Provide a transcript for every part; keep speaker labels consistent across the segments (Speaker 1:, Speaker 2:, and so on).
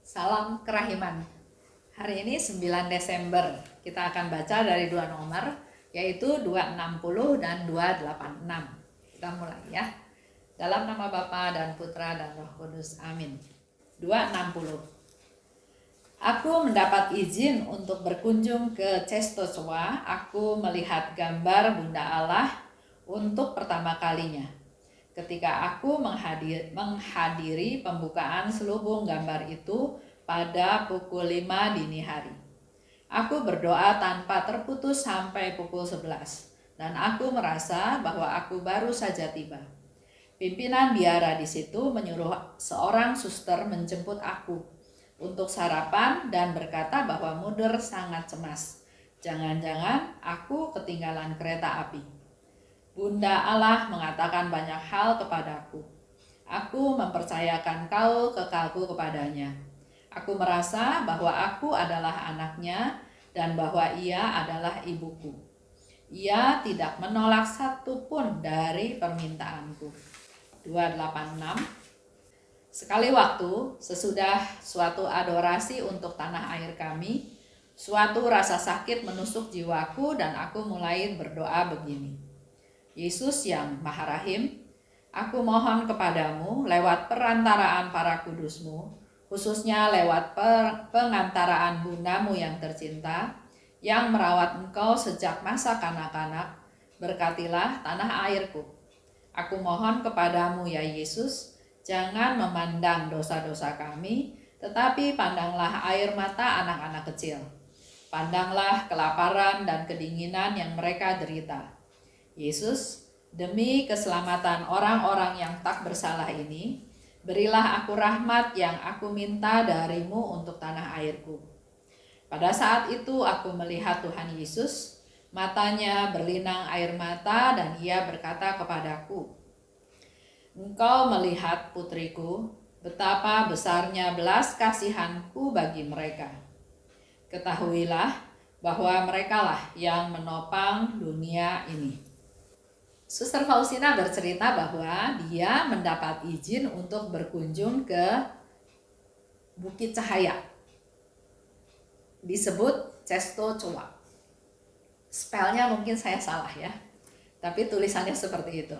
Speaker 1: Salam kerahiman. Hari ini 9 Desember. Kita akan baca dari dua nomor, yaitu 260 dan 286. Kita mulai ya. Dalam nama Bapa dan Putra dan Roh Kudus. Amin. 260. Aku mendapat izin untuk berkunjung ke Czestochowa. Aku melihat gambar Bunda Allah untuk pertama kalinya. Ketika aku menghadiri pembukaan selubung gambar itu pada pukul 5 dini hari. Aku berdoa tanpa terputus sampai pukul 11, dan aku merasa bahwa aku baru saja tiba. Pimpinan biara di situ menyuruh seorang suster menjemput aku untuk sarapan dan berkata bahwa Muder sangat cemas. Jangan-jangan aku ketinggalan kereta api. Bunda Allah mengatakan banyak hal kepadaku. Aku mempercayakan kekalku kepadanya. Aku merasa bahwa aku adalah anaknya dan bahwa ia adalah ibuku. Ia tidak menolak satupun dari permintaanku. 286. Sekali waktu, sesudah suatu adorasi untuk tanah air kami, suatu rasa sakit menusuk jiwaku dan aku mulai berdoa begini. Yesus yang Maha Rahim, aku mohon kepadamu lewat perantaraan para kudusmu, khususnya lewat pengantaraan bundamu yang tercinta, yang merawat engkau sejak masa kanak-kanak, berkatilah tanah airku. Aku mohon kepadamu ya Yesus, jangan memandang dosa-dosa kami, tetapi pandanglah air mata anak-anak kecil. Pandanglah kelaparan dan kedinginan yang mereka derita. Yesus, demi keselamatan orang-orang yang tak bersalah ini, berilah aku rahmat yang aku minta darimu untuk tanah airku. Pada saat itu aku melihat Tuhan Yesus, matanya berlinang air mata dan ia berkata kepadaku, Engkau melihat putriku, betapa besarnya belas kasihanku bagi mereka. Ketahuilah bahwa merekalah yang menopang dunia ini. Suster Faustina bercerita bahwa dia mendapat izin untuk berkunjung ke Bukit Cahaya. Disebut Czestochowa. Spellnya mungkin saya salah ya, tapi tulisannya seperti itu.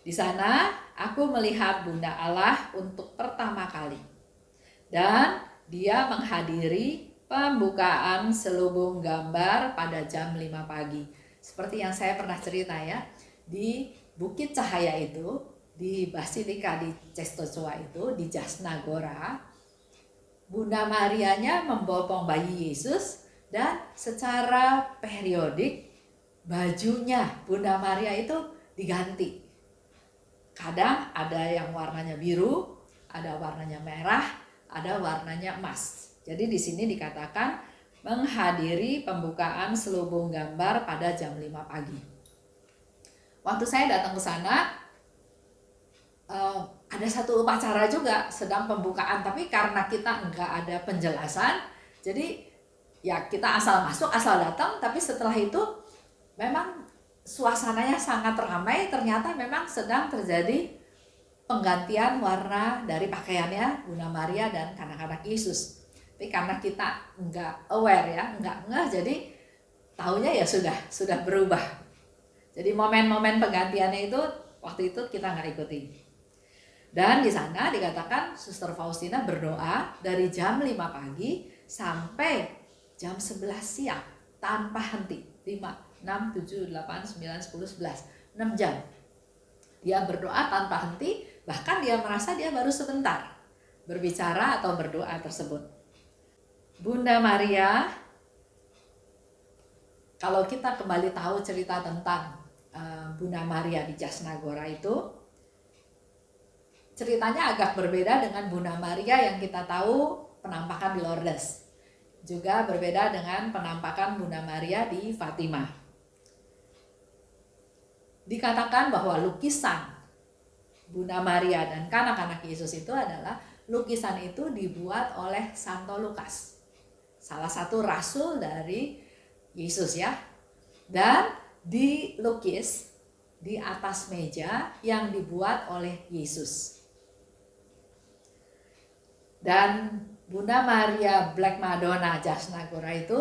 Speaker 1: Di sana aku melihat Bunda Allah untuk pertama kali. Dan dia menghadiri pembukaan selubung gambar pada jam 5 pagi. Seperti yang saya pernah cerita ya. Di Bukit Cahaya itu, di Basilika di Czestochowa itu, di Jasna Gora, Bunda Marianya membopong bayi Yesus dan secara periodik bajunya Bunda Maria itu diganti. Kadang ada yang warnanya biru, ada warnanya merah, ada warnanya emas. Jadi di sini dikatakan menghadiri pembukaan selubung gambar pada jam 5 pagi. Waktu saya datang ke sana, ada satu upacara juga sedang pembukaan, tapi karena kita enggak ada penjelasan, jadi ya kita asal masuk, asal datang, tapi setelah itu memang suasananya sangat ramai, ternyata memang sedang terjadi penggantian warna dari pakaiannya Bunda Maria dan kanak-kanak Yesus. Tapi karena kita enggak aware ya, enggak ngeh, jadi taunya ya sudah berubah. Jadi momen-momen penggantiannya itu waktu itu kita nggak ikuti. Dan di sana dikatakan Suster Faustina berdoa dari jam 5 pagi sampai jam 11 siang tanpa henti. 5, 6, 7, 8, 9, 10, 11. 6 jam. Dia berdoa tanpa henti, bahkan dia merasa dia baru sebentar berbicara atau berdoa tersebut. Bunda Maria, kalau kita kembali tahu cerita tentang Bunda Maria di Jasna Gora itu, ceritanya agak berbeda dengan Bunda Maria yang kita tahu penampakan di Lourdes. Juga berbeda dengan penampakan Bunda Maria di Fatimah. Dikatakan bahwa lukisan Bunda Maria dan kanak-kanak Yesus itu adalah lukisan itu dibuat oleh Santo Lukas, salah satu rasul dari Yesus ya. Dan dilukis di atas meja yang dibuat oleh Yesus. Dan Bunda Maria Black Madonna Jasnagora itu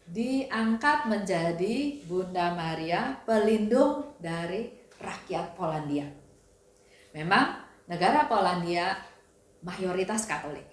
Speaker 1: diangkat menjadi Bunda Maria pelindung dari rakyat Polandia. Memang negara Polandia mayoritas Katolik.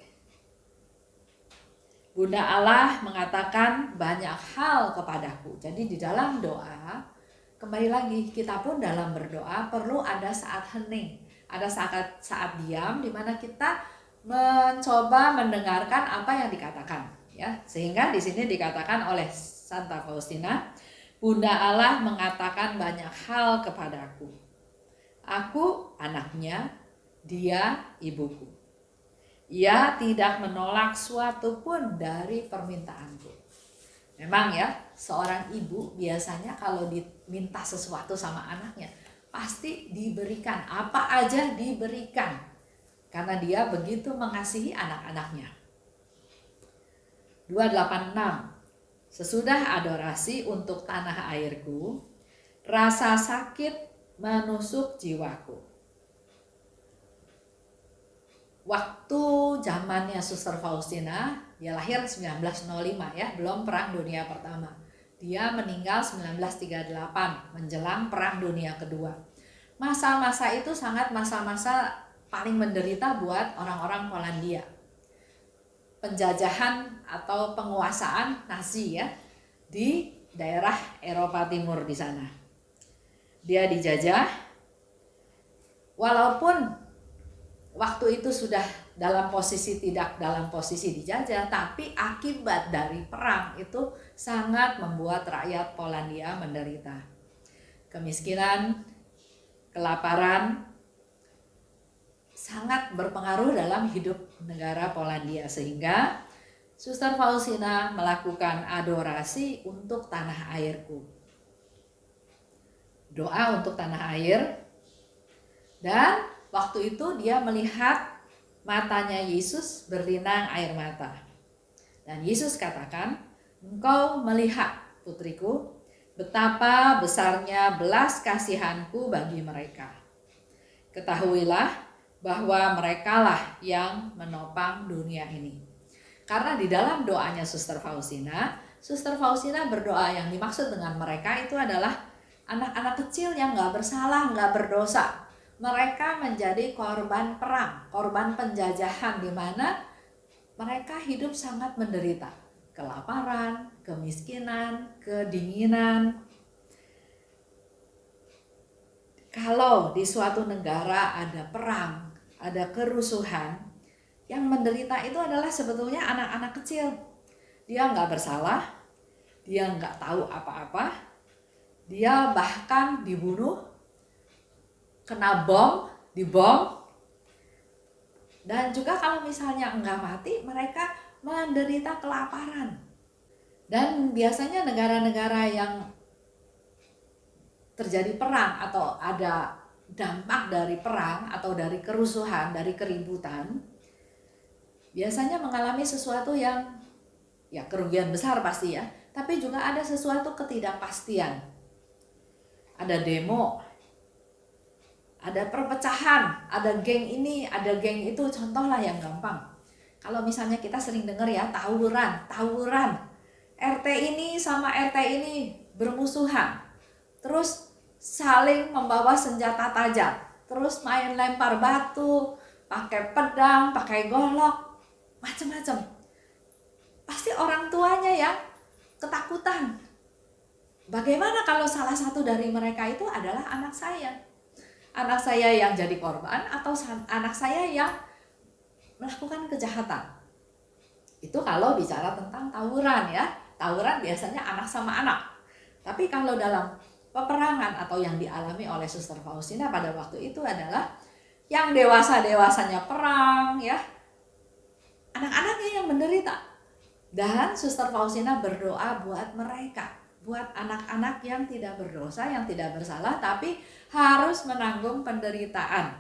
Speaker 1: Bunda Allah mengatakan banyak hal kepadaku. Jadi di dalam doa, kembali lagi kita pun dalam berdoa perlu ada saat hening, ada saat diam di mana kita mencoba mendengarkan apa yang dikatakan, ya. Sehingga di sini dikatakan oleh Santa Faustina, Bunda Allah mengatakan banyak hal kepadaku. Aku anaknya, dia ibuku. Ia tidak menolak suatu pun dari permintaanku. Memang ya, seorang ibu biasanya kalau diminta sesuatu sama anaknya, pasti diberikan, apa aja diberikan. Karena dia begitu mengasihi anak-anaknya. 286. Sesudah adorasi untuk tanah airku, rasa sakit menusuk jiwaku. Waktu zamannya Suster Faustina, dia lahir 1905 ya, belum Perang Dunia Pertama. Dia meninggal 1938 menjelang Perang Dunia Kedua. Masa-masa itu sangat masa-masa paling menderita buat orang-orang Polandia. Penjajahan atau penguasaan Nazi ya di daerah Eropa Timur di sana. Dia dijajah, walaupun waktu itu sudah tidak dalam posisi dijajah, tapi akibat dari perang itu sangat membuat rakyat Polandia menderita. Kemiskinan, kelaparan sangat berpengaruh dalam hidup negara Polandia, sehingga Suster Faustina melakukan adorasi untuk tanah airku. Doa untuk tanah air, dan waktu itu dia melihat matanya Yesus berlinang air mata. Dan Yesus katakan, engkau melihat putriku, betapa besarnya belas kasihanku bagi mereka. Ketahuilah bahwa merekalah yang menopang dunia ini. Karena di dalam doanya Suster Faustina berdoa, yang dimaksud dengan mereka itu adalah anak-anak kecil yang gak bersalah, gak berdosa. Mereka menjadi korban perang, korban penjajahan, di mana mereka hidup sangat menderita. Kelaparan, kemiskinan, kedinginan. Kalau di suatu negara ada perang, ada kerusuhan, yang menderita itu adalah sebetulnya anak-anak kecil. Dia nggak bersalah, dia nggak tahu apa-apa, dia bahkan dibunuh, kena dibom, dan juga kalau misalnya enggak mati, mereka menderita kelaparan. Dan biasanya negara-negara yang terjadi perang atau ada dampak dari perang atau dari kerusuhan, dari keributan, biasanya mengalami sesuatu yang ya kerugian besar pasti ya, tapi juga ada sesuatu ketidakpastian. Ada demo, ada perpecahan, ada geng ini, ada geng itu. Contohlah yang gampang. Kalau misalnya kita sering dengar ya, tawuran. RT ini sama RT ini bermusuhan. Terus saling membawa senjata tajam. Terus main lempar batu, pakai pedang, pakai golok, macam-macam. Pasti orang tuanya yang ketakutan. Bagaimana kalau salah satu dari mereka itu adalah anak saya? Anak saya yang jadi korban atau anak saya yang melakukan kejahatan. Itu kalau bicara tentang tawuran ya. Tawuran biasanya anak sama anak. Tapi kalau dalam peperangan atau yang dialami oleh Suster Faustina pada waktu itu adalah yang dewasa-dewasanya perang ya. Anak-anaknya yang menderita. Dan Suster Faustina berdoa buat mereka, buat anak-anak yang tidak berdosa, yang tidak bersalah, tapi harus menanggung penderitaan.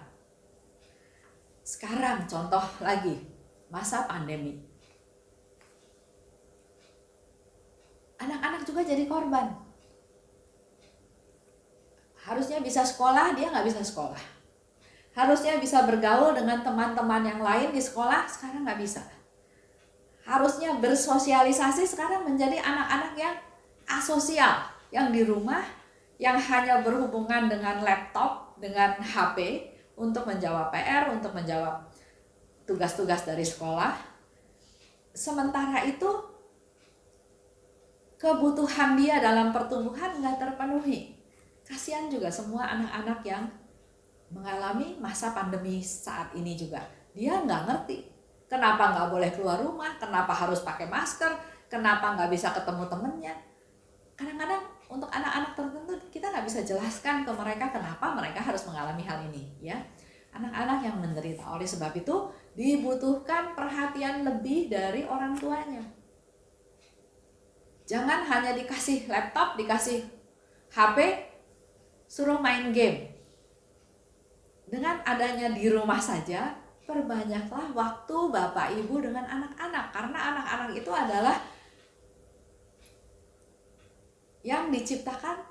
Speaker 1: Sekarang contoh lagi, masa pandemi. Anak-anak juga jadi korban. Harusnya bisa sekolah, dia nggak bisa sekolah. Harusnya bisa bergaul dengan teman-teman yang lain di sekolah, sekarang nggak bisa. harusnya bersosialisasi sekarang menjadi anak-anak yang asosial, yang di rumah, yang hanya berhubungan dengan laptop, dengan HP untuk menjawab PR, untuk menjawab tugas-tugas dari sekolah. Sementara itu kebutuhan dia dalam pertumbuhan nggak terpenuhi. Kasihan juga semua anak-anak yang mengalami masa pandemi saat ini juga. Dia nggak ngerti kenapa nggak boleh keluar rumah, kenapa harus pakai masker, kenapa nggak bisa ketemu temennya. Kadang-kadang untuk anak-anak tertentu kita nggak bisa jelaskan ke mereka kenapa mereka harus mengalami hal ini, ya. Anak-anak yang menderita. Oleh sebab itu dibutuhkan perhatian lebih dari orang tuanya. Jangan hanya dikasih laptop, dikasih HP, suruh main game. Dengan adanya di rumah saja, perbanyaklah waktu Bapak Ibu dengan anak-anak. Karena anak-anak itu adalah yang diciptakan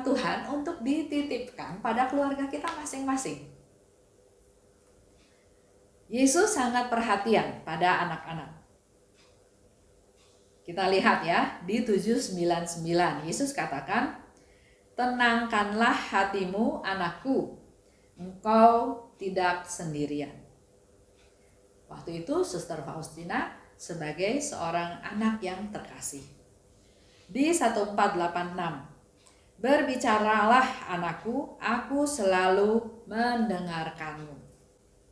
Speaker 1: Tuhan untuk dititipkan pada keluarga kita masing-masing. Yesus sangat perhatian pada anak-anak. Kita lihat ya, di 7:99 Yesus katakan, "Tenangkanlah hatimu anakku, engkau tidak sendirian." Waktu itu Suster Faustina sebagai seorang anak yang terkasih. Di 1486, "Berbicaralah anakku, aku selalu mendengarkanmu."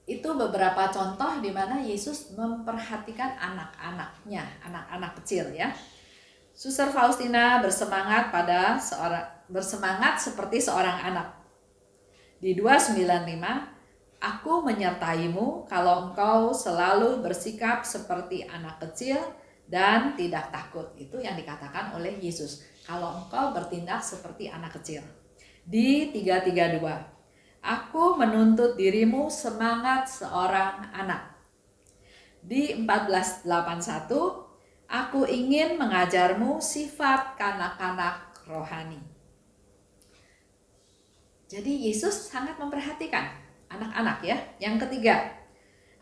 Speaker 1: Itu beberapa contoh di mana Yesus memperhatikan anak-anaknya, anak-anak kecil ya. Suster Faustina bersemangat seperti seorang anak. Di 295, "Aku menyertaimu kalau engkau selalu bersikap seperti anak kecil dan tidak takut." Itu yang dikatakan oleh Yesus. Kalau engkau bertindak seperti anak kecil. Di 332, "Aku menuntut dirimu semangat seorang anak." Di 1481, "Aku ingin mengajarmu sifat kanak-kanak rohani." Jadi Yesus sangat memperhatikan anak-anak ya. Yang ketiga,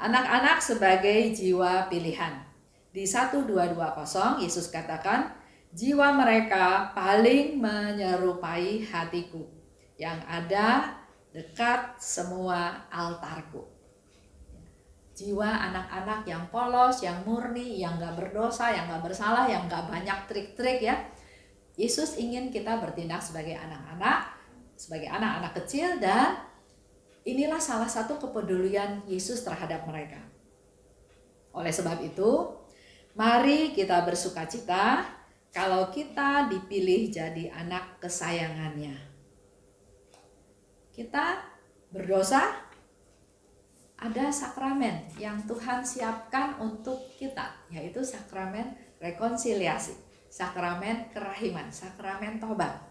Speaker 1: anak-anak sebagai jiwa pilihan. Di 1220 Yesus katakan, "Jiwa mereka paling menyerupai hatiku, yang ada dekat semua altarku." Jiwa anak-anak yang polos, yang murni, yang gak berdosa, yang gak bersalah, yang gak banyak trik-trik ya. Yesus ingin kita bertindak sebagai anak-anak kecil, dan inilah salah satu kepedulian Yesus terhadap mereka. Oleh sebab itu, mari kita bersukacita kalau kita dipilih jadi anak kesayangannya. Kita berdosa, ada sakramen yang Tuhan siapkan untuk kita, yaitu sakramen rekonsiliasi, sakramen kerahiman, sakramen tobat.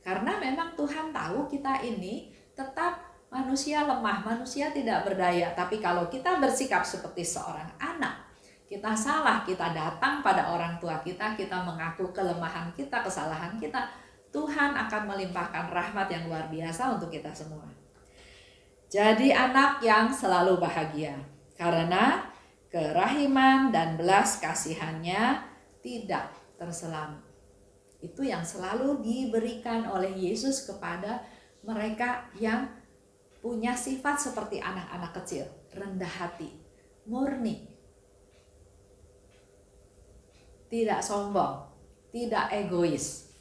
Speaker 1: Karena memang Tuhan tahu kita ini tetap manusia lemah, manusia tidak berdaya. Tapi kalau kita bersikap seperti seorang anak, kita salah, kita datang pada orang tua kita, kita mengaku kelemahan kita, kesalahan kita, Tuhan akan melimpahkan rahmat yang luar biasa untuk kita semua. Jadi anak yang selalu bahagia, karena kerahiman dan belas kasihannya tidak terselam. Itu yang selalu diberikan oleh Yesus kepada mereka yang punya sifat seperti anak-anak kecil, rendah hati, murni, tidak sombong, tidak egois.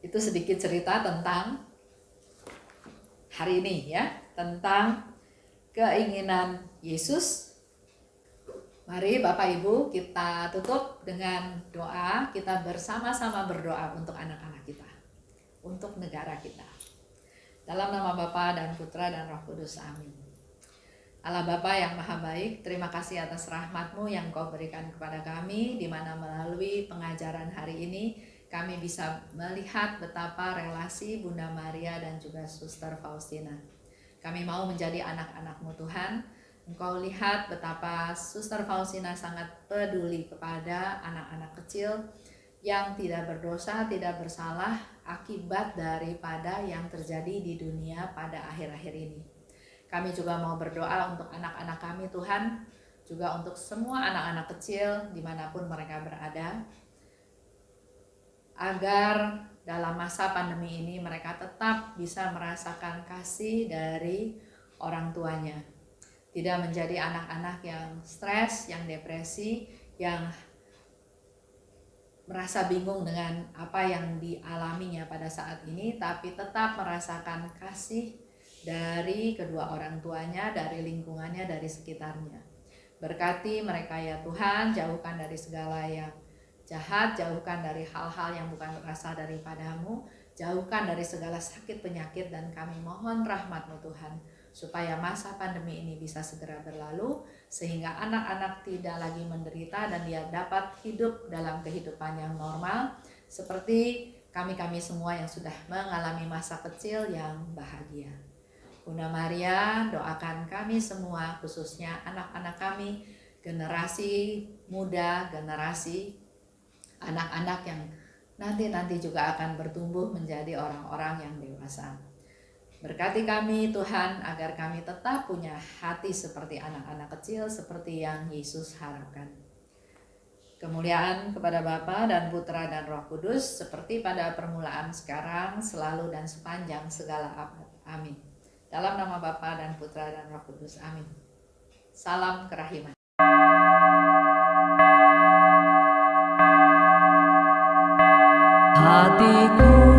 Speaker 1: Itu sedikit cerita tentang hari ini ya, tentang keinginan Yesus. Mari Bapak Ibu kita tutup dengan doa, kita bersama-sama berdoa untuk anak-anak kita, untuk negara kita. Dalam nama Bapa dan Putra dan Roh Kudus, amin. Allah Bapa yang Maha Baik, terima kasih atas rahmat-Mu yang Kau berikan kepada kami, di mana melalui pengajaran hari ini kami bisa melihat betapa relasi Bunda Maria dan juga Suster Faustina. Kami mau menjadi anak-anak-Mu Tuhan. Engkau lihat betapa Suster Faustina sangat peduli kepada anak-anak kecil yang tidak berdosa, tidak bersalah akibat daripada yang terjadi di dunia pada akhir-akhir ini. Kami juga mau berdoa untuk anak-anak kami Tuhan, juga untuk semua anak-anak kecil dimanapun mereka berada, agar dalam masa pandemi ini mereka tetap bisa merasakan kasih dari orang tuanya. Tidak menjadi anak-anak yang stres, yang depresi, yang merasa bingung dengan apa yang dialaminya pada saat ini, tapi tetap merasakan kasih dari kedua orang tuanya, dari lingkungannya, dari sekitarnya. Berkati mereka ya Tuhan, jauhkan dari segala yang jahat, jauhkan dari hal-hal yang bukan berasal daripada-Mu, jauhkan dari segala sakit penyakit, dan kami mohon rahmat-Mu Tuhan, supaya masa pandemi ini bisa segera berlalu, sehingga anak-anak tidak lagi menderita dan dia dapat hidup dalam kehidupan yang normal, seperti kami-kami semua yang sudah mengalami masa kecil yang bahagia. Bunda Maria, doakan kami semua, khususnya anak-anak kami, generasi muda, generasi anak-anak yang nanti juga akan bertumbuh menjadi orang-orang yang dewasa. Berkati kami Tuhan, agar kami tetap punya hati seperti anak-anak kecil, seperti yang Yesus harapkan. Kemuliaan kepada Bapa dan Putra dan Roh Kudus, seperti pada permulaan, sekarang, selalu, dan sepanjang segala abad. Amin. Dalam nama Bapa dan Putra dan Roh Kudus. Amin. Salam kerahiman.
Speaker 2: Hatiku